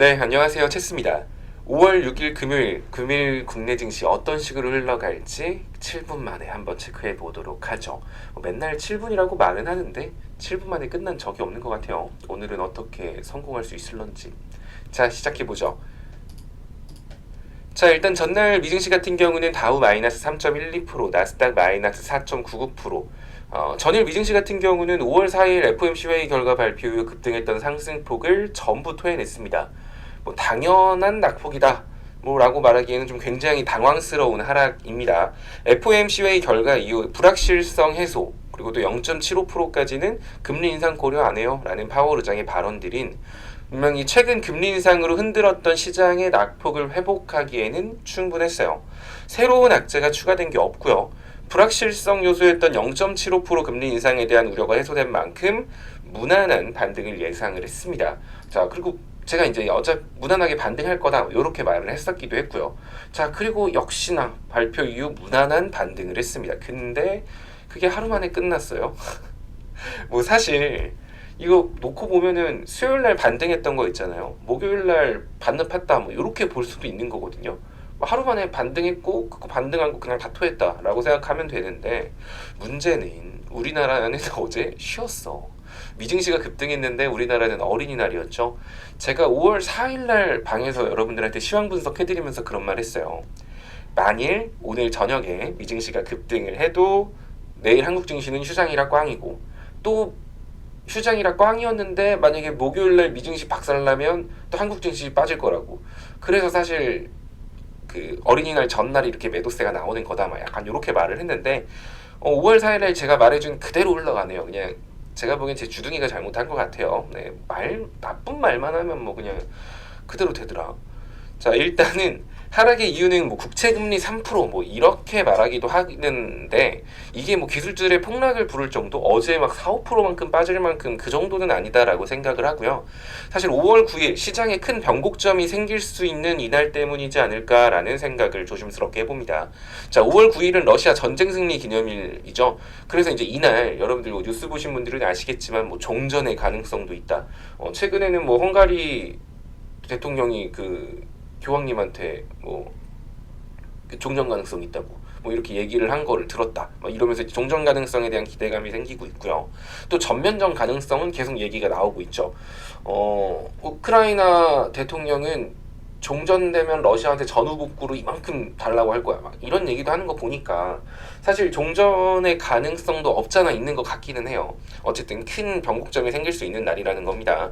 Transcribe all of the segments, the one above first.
네, 안녕하세요. 체스입니다. 5월 6일 금요일 국내 증시 어떤 식으로 흘러갈지 7분 만에 한번 체크해 보도록 하죠. 맨날 7분이라고 말은 하는데 7분 만에 끝난 적이 없는 것 같아요. 오늘은 어떻게 성공할 수 있을런지. 자, 시작해 보죠. 자, 일단 전날 미증시 같은 경우는 다우 마이너스 3.12%, 나스닥 마이너스 4.99%, 전일 미증시 같은 경우는 5월 4일 FOMC 회의 결과 발표 이후 급등했던 상승폭을 전부 토해냈습니다. 뭐 당연한 낙폭이다. 뭐라고 말하기에는 좀 굉장히 당황스러운 하락입니다. FOMC 회의 결과 이후 불확실성 해소 그리고 또 0.75%까지는 금리 인상 고려 안 해요 라는 파월 의장의 발언들인 분명히 최근 금리 인상으로 흔들었던 시장의 낙폭을 회복하기에는 충분했어요. 새로운 악재가 추가된 게 없고요. 불확실성 요소였던 0.75% 금리 인상에 대한 우려가 해소된 만큼 무난한 반등을 예상을 했습니다. 자, 그리고 제가 이제 무난하게 반등할 거다 이렇게 말을 했었기도 했고요. 자, 그리고 역시나 발표 이후 무난한 반등을 했습니다. 근데 그게 하루 만에 끝났어요. 뭐 사실 이거 놓고 보면은 수요일 날 반등했던 거 있잖아요. 목요일 날 반납했다 뭐 이렇게 볼 수도 있는 거거든요. 뭐 하루 만에 반등했고 그거 반등한 거 그냥 다 토했다라고 생각하면 되는데 문제는 우리나라는 어제 쉬었어. 미증시가 급등했는데 우리나라는 어린이날이었죠. 제가 5월 4일 날 방에서 여러분들한테 시황 분석해드리면서 그런 말 했어요. 만일 오늘 저녁에 미증시가 급등을 해도 내일 한국 증시는 휴장이라 꽝이고 또 휴장이라 꽝이었는데 만약에 목요일날 미증시 박살나면 또 한국 증시 빠질 거라고. 그래서 사실 그 어린이날 전날 이렇게 매도세가 나오는 거다 막 약간 이렇게 말을 했는데 5월 4일에 제가 말해준 그대로 흘러가네요. 그냥 제가 보기엔 제 주둥이가 잘못한 것 같아요. 네, 나쁜 말만 하면 뭐 그냥 그대로 되더라. 자, 일단은 하락의 이유는 뭐 국채금리 3%뭐 이렇게 말하기도 하는데 이게 뭐 기술주들의 폭락을 부를 정도 어제 막 4, 5%만큼 빠질 만큼 그 정도는 아니다라고 생각을 하고요. 사실 5월 9일 시장에 큰 변곡점이 생길 수 있는 이날 때문이지 않을까라는 생각을 조심스럽게 해봅니다. 자, 5월 9일은 러시아 전쟁 승리 기념일이죠. 그래서 이제 이날 여러분들 뭐 뉴스 보신 분들은 아시겠지만 뭐 종전의 가능성도 있다. 최근에는 뭐 헝가리 대통령이 그 교황님한테 뭐 종전 가능성이 있다고 뭐 이렇게 얘기를 한 거를 들었다. 막 이러면서 종전 가능성에 대한 기대감이 생기고 있고요. 또 전면전 가능성은 계속 얘기가 나오고 있죠. 우크라이나 대통령은 종전되면 러시아한테 전후 복구로 이만큼 달라고 할 거야. 막 이런 얘기도 하는 거 보니까 사실 종전의 가능성도 없잖아 있는 것 같기는 해요. 어쨌든 큰 변곡점이 생길 수 있는 날이라는 겁니다.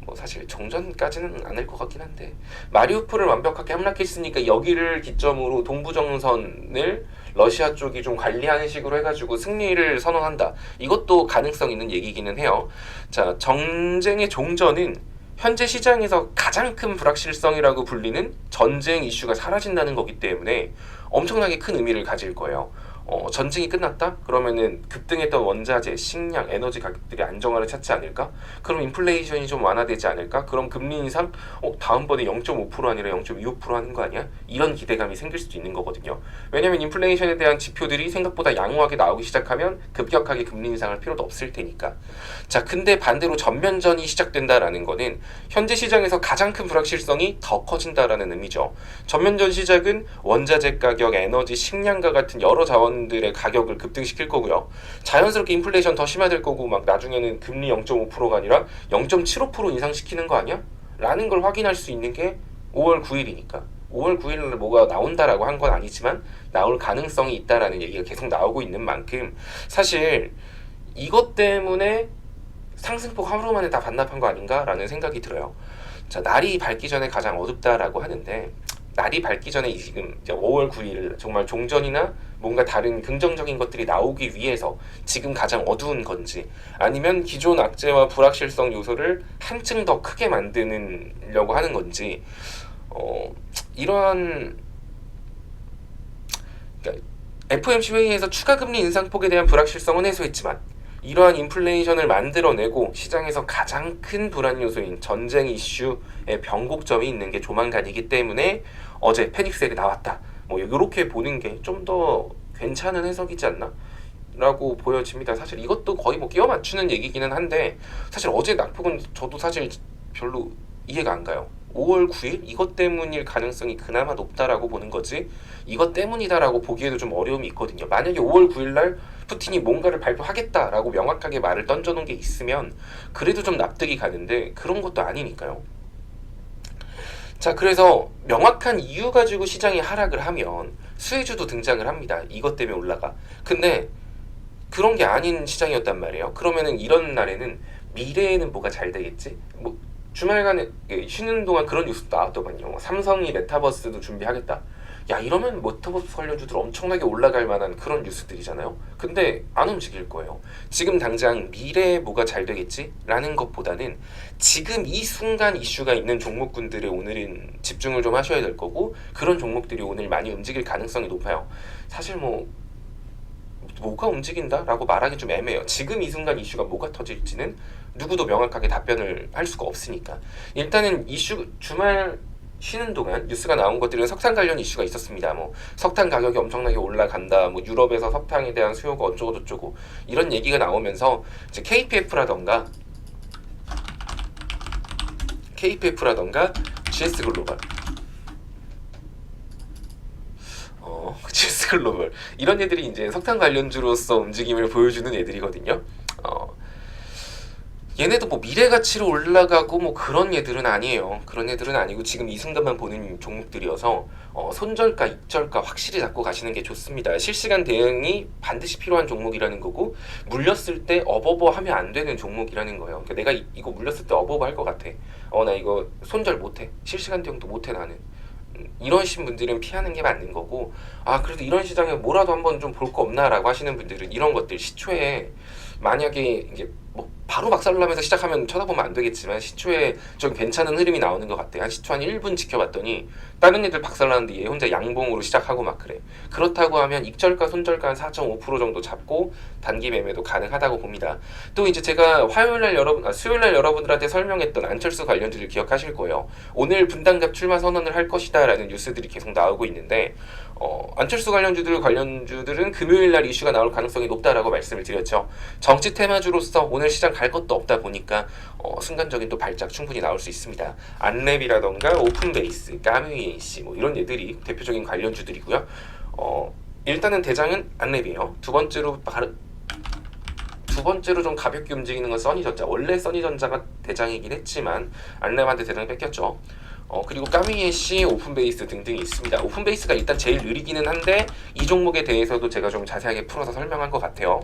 뭐 사실 종전까지는 않을 것 같긴 한데 마리우폴을 완벽하게 함락했으니까 여기를 기점으로 동부정선을 러시아 쪽이 좀 관리하는 식으로 해가지고 승리를 선언한다. 이것도 가능성 있는 얘기기는 해요. 자, 전쟁의 종전은 현재 시장에서 가장 큰 불확실성이라고 불리는 전쟁 이슈가 사라진다는 거기 때문에 엄청나게 큰 의미를 가질 거예요. 전쟁이 끝났다? 그러면은 급등했던 원자재, 식량, 에너지 가격들이 안정화를 찾지 않을까? 그럼 인플레이션이 좀 완화되지 않을까? 그럼 금리 인상? 다음번에 0.5% 아니라 0.25% 하는 거 아니야? 이런 기대감이 생길 수도 있는 거거든요. 왜냐면 인플레이션에 대한 지표들이 생각보다 양호하게 나오기 시작하면 급격하게 금리 인상할 필요도 없을 테니까. 자, 근데 반대로 전면전이 시작된다라는 거는 현재 시장에서 가장 큰 불확실성이 더 커진다라는 의미죠. 전면전 시작은 원자재 가격, 에너지, 식량과 같은 여러 자원들의 가격을 급등시킬 거고요. 자연스럽게 인플레이션 더 심화될 거고 막 나중에는 금리 0.5%가 아니라 0.75% 인상시키는 거 아니야? 라는 걸 확인할 수 있는 게 5월 9일이니까. 5월 9일에 뭐가 나온다라고 한 건 아니지만 나올 가능성이 있다라는 얘기가 계속 나오고 있는 만큼 사실 이것 때문에 상승폭 하루 만에 다 반납한 거 아닌가라는 생각이 들어요. 자, 날이 밝기 전에 가장 어둡다라고 하는데 날이 밝기 전에 지금 이제 5월 9일 정말 종전이나 뭔가 다른 긍정적인 것들이 나오기 위해서 지금 가장 어두운 건지 아니면 기존 악재와 불확실성 요소를 한층 더 크게 만드려고 하는 건지 이러한 그러니까 FOMC 회의에서 추가 금리 인상폭에 대한 불확실성은 해소했지만 이러한 인플레이션을 만들어내고 시장에서 가장 큰 불안 요소인 전쟁 이슈의 변곡점이 있는 게 조만간이기 때문에 어제 패닉셀이 나왔다. 뭐 이렇게 보는 게 좀 더 괜찮은 해석이지 않나? 라고 보여집니다. 사실 이것도 거의 뭐 끼워 맞추는 얘기기는 한데 사실 어제 낙폭은 저도 사실 별로 이해가 안 가요. 5월 9일 이것 때문일 가능성이 그나마 높다라고 보는 거지 이것 때문이다라고 보기에도 좀 어려움이 있거든요. 만약에 5월 9일 날 푸틴이 뭔가를 발표하겠다라고 명확하게 말을 던져놓은 게 있으면 그래도 좀 납득이 가는데 그런 것도 아니니까요. 자, 그래서 명확한 이유 가지고 시장이 하락을 하면 수혜주도 등장을 합니다. 이것 때문에 올라가. 근데 그런 게 아닌 시장이었단 말이에요. 그러면은 이런 날에는 미래에는 뭐가 잘 되겠지? 뭐 주말간에 쉬는 동안 그런 뉴스도 나왔더만요. 삼성이 메타버스도 준비하겠다. 야, 이러면 메타버스 관련주들 엄청나게 올라갈 만한 그런 뉴스들이잖아요. 근데 안 움직일 거예요. 지금 당장 미래에 뭐가 잘 되겠지? 라는 것보다는 지금 이 순간 이슈가 있는 종목군들에 오늘은 집중을 좀 하셔야 될 거고 그런 종목들이 오늘 많이 움직일 가능성이 높아요. 사실 뭐가 움직인다라고 말하기 좀 애매해요. 지금 이 순간 이슈가 뭐가 터질지는 누구도 명확하게 답변을 할 수가 없으니까. 일단은 이슈 주말 쉬는 동안 뉴스가 나온 것들은 석탄 관련 이슈가 있었습니다. 뭐 석탄 가격이 엄청나게 올라간다. 뭐 유럽에서 석탄에 대한 수요가 어쩌고 저쩌고 이런 얘기가 나오면서 이제 KPF라던가 GS 글로벌 GS 글로벌 이런 애들이 이제 석탄 관련주로서 움직임을 보여주는 애들이거든요. 얘네도 뭐 미래 가치로 올라가고 뭐 그런 애들은 아니에요. 그런 애들은 아니고 지금 이 순간만 보는 종목들이어서 손절가, 입절가 확실히 잡고 가시는 게 좋습니다. 실시간 대응이 반드시 필요한 종목이라는 거고 물렸을 때 어버버 하면 안 되는 종목이라는 거예요. 그러니까 내가 이거 물렸을 때 어버버 할 것 같아. 나 이거 손절 못해. 실시간 대응도 못해 나는. 이러신 분들은 피하는 게 맞는 거고 그래도 이런 시장에 뭐라도 한번 좀 볼 거 없나라고 하시는 분들은 이런 것들 시초에 만약에 이게 뭐 바로 박살나면서 시작하면 쳐다보면 안 되겠지만 시초에 좀 괜찮은 흐름이 나오는 것 같아요. 시초 한 1분 지켜봤더니 다른 애들 박살나는데 얘 혼자 양봉으로 시작하고 막 그래. 그렇다고 하면 익절가 손절가 한 4.5% 정도 잡고 단기 매매도 가능하다고 봅니다. 또 이제 제가 수요일날 여러분들한테 설명했던 안철수 관련주를 기억하실 거예요. 오늘 분당갑 출마 선언을 할 것이다 라는 뉴스들이 계속 나오고 있는데 안철수 관련주들은 금요일날 이슈가 나올 가능성이 높다라고 말씀을 드렸죠. 정치 테마주로서 오늘 시장 갈 것도 없다 보니까 순간적인 또 발작 충분히 나올 수 있습니다. 안랩이라던가 오픈베이스, 까뮤이NC 뭐 이런 애들이 대표적인 관련주들이고요. 일단은 대장은 안랩이에요. 두 번째로 좀 가볍게 움직이는 건 써니전자. 원래 써니전자가 대장이긴 했지만 안랩한테 대장을 뺏겼죠. 그리고 까뮤이NC, 오픈베이스 등등이 있습니다. 오픈베이스가 일단 제일 느리기는 한데 이 종목에 대해서도 제가 좀 자세하게 풀어서 설명한 것 같아요.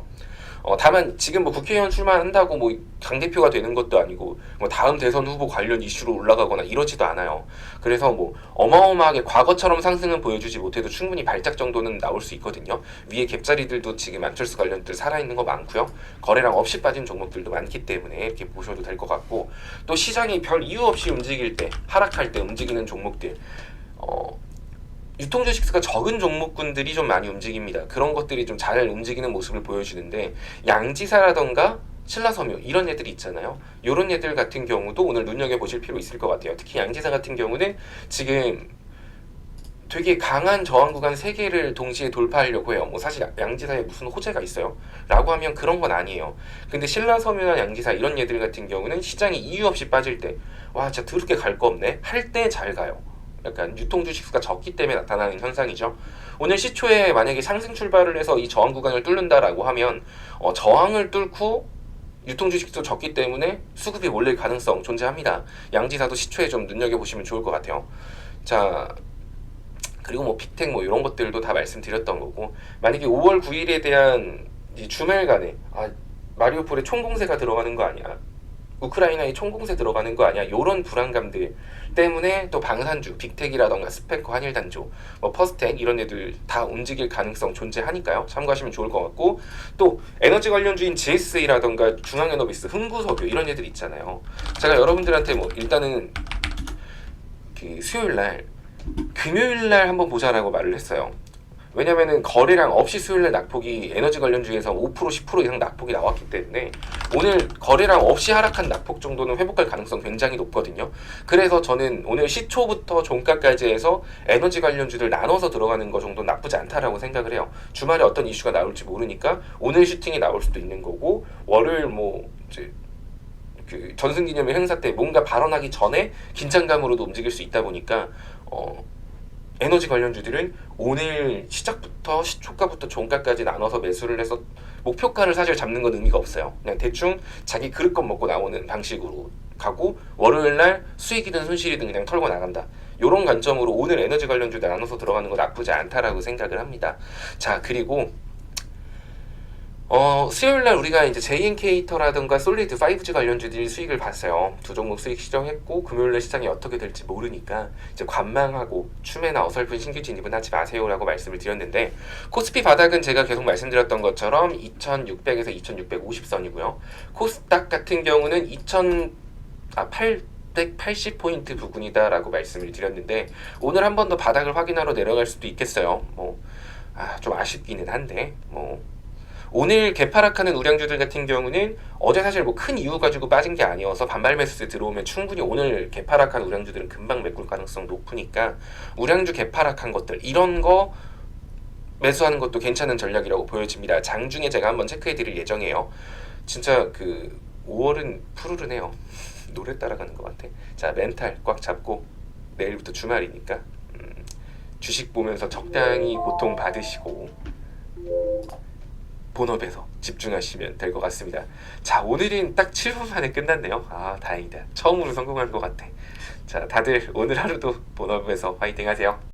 다만 지금 뭐 국회의원 출마한다고 뭐 당대표가 되는 것도 아니고 뭐 다음 대선 후보 관련 이슈로 올라가거나 이러지도 않아요. 그래서 뭐 어마어마하게 과거처럼 상승은 보여주지 못해도 충분히 발작 정도는 나올 수 있거든요. 위에 갭자리들도 지금 안철수 관련들 살아있는 거 많고요. 거래량 없이 빠진 종목들도 많기 때문에 이렇게 보셔도 될 것 같고 또 시장이 별 이유 없이 움직일 때 하락할 때 움직이는 종목들 유통주식수가 적은 종목군들이 좀 많이 움직입니다. 그런 것들이 좀 잘 움직이는 모습을 보여주는데 양지사라던가 신라섬유 이런 애들이 있잖아요. 이런 애들 같은 경우도 오늘 눈여겨보실 필요 있을 것 같아요. 특히 양지사 같은 경우는 지금 되게 강한 저항 구간 3개를 동시에 돌파하려고 해요. 뭐 사실 양지사에 무슨 호재가 있어요? 라고 하면 그런 건 아니에요. 근데 신라섬유나 양지사 이런 애들 같은 경우는 시장이 이유 없이 빠질 때 진짜 더럽게 갈 거 없네? 할 때 잘 가요. 약간 유통주식수가 적기 때문에 나타나는 현상이죠. 오늘 시초에 만약에 상승 출발을 해서 이 저항 구간을 뚫는다라고 하면 저항을 뚫고 유통주식수 적기 때문에 수급이 몰릴 가능성 존재합니다. 양지사도 시초에 좀 눈여겨보시면 좋을 것 같아요. 자, 그리고 뭐 빅텍 뭐 이런 것들도 다 말씀드렸던 거고 만약에 5월 9일에 대한 이 주말간에 마리우폴에 총공세가 들어가는 거 아니야? 우크라이나에 총공세 들어가는 거 아니야? 이런 불안감들 때문에 또 방산주, 빅텍이라던가 스페커, 한일단조, 뭐 퍼스텍 이런 애들 다 움직일 가능성 존재하니까요. 참고하시면 좋을 것 같고 또 에너지 관련주인 GSA라던가 중앙에너비스, 흥구석유 이런 애들 있잖아요. 제가 여러분들한테 뭐 일단은 그 수요일날, 금요일날 한번 보자라고 말을 했어요. 왜냐면은 거래량 없이 수요일날 낙폭이 에너지 관련주에서 5% 10% 이상 낙폭이 나왔기 때문에 오늘 거래량 없이 하락한 낙폭 정도는 회복할 가능성 굉장히 높거든요. 그래서 저는 오늘 시초부터 종가까지 해서 에너지 관련주들 나눠서 들어가는 거 정도 나쁘지 않다라고 생각을 해요. 주말에 어떤 이슈가 나올지 모르니까 오늘 슈팅이 나올 수도 있는 거고 월요일 뭐 이제 그 전승기념일 행사 때 뭔가 발언하기 전에 긴장감으로도 움직일 수 있다 보니까 에너지 관련주들은 오늘 시작부터 시초가부터 종가까지 나눠서 매수를 해서 목표가를 사실 잡는 건 의미가 없어요. 그냥 대충 자기 그릇것 먹고 나오는 방식으로 가고 월요일날 수익이든 손실이든 그냥 털고 나간다. 이런 관점으로 오늘 에너지 관련주들 나눠서 들어가는 거 나쁘지 않다라고 생각을 합니다. 자, 그리고 수요일날 우리가 이제 JNK터라든가 솔리드 5G 관련주들이 수익을 봤어요. 두 종목 수익 시정했고 금요일날 시장이 어떻게 될지 모르니까 이제 관망하고 추매나 어설픈 신규 진입은 하지 마세요라고 말씀을 드렸는데 코스피 바닥은 제가 계속 말씀드렸던 것처럼 2600에서 2650선이고요. 코스닥 같은 경우는 880포인트 부근이다라고 말씀을 드렸는데 오늘 한 번 더 바닥을 확인하러 내려갈 수도 있겠어요. 좀 아쉽기는 한데 오늘 개파락하는 우량주들 같은 경우는 어제 사실 뭐 큰 이유 가지고 빠진 게 아니어서 반발 매수 들어오면 충분히 오늘 개파락한 우량주들은 금방 메꿀 가능성 높으니까 우량주 개파락한 것들 이런 거 매수하는 것도 괜찮은 전략이라고 보여집니다. 장중에 제가 한번 체크해 드릴 예정이에요. 진짜 그 5월은 푸르르네요. 노래 따라가는 것 같아. 자, 멘탈 꽉 잡고 내일부터 주말이니까 주식 보면서 적당히 고통 받으시고 본업에서 집중하시면 될 것 같습니다. 자, 오늘은 딱 7분 만에 끝났네요. 다행이다. 처음으로 성공한 것 같아. 자, 다들 오늘 하루도 본업에서 화이팅 하세요.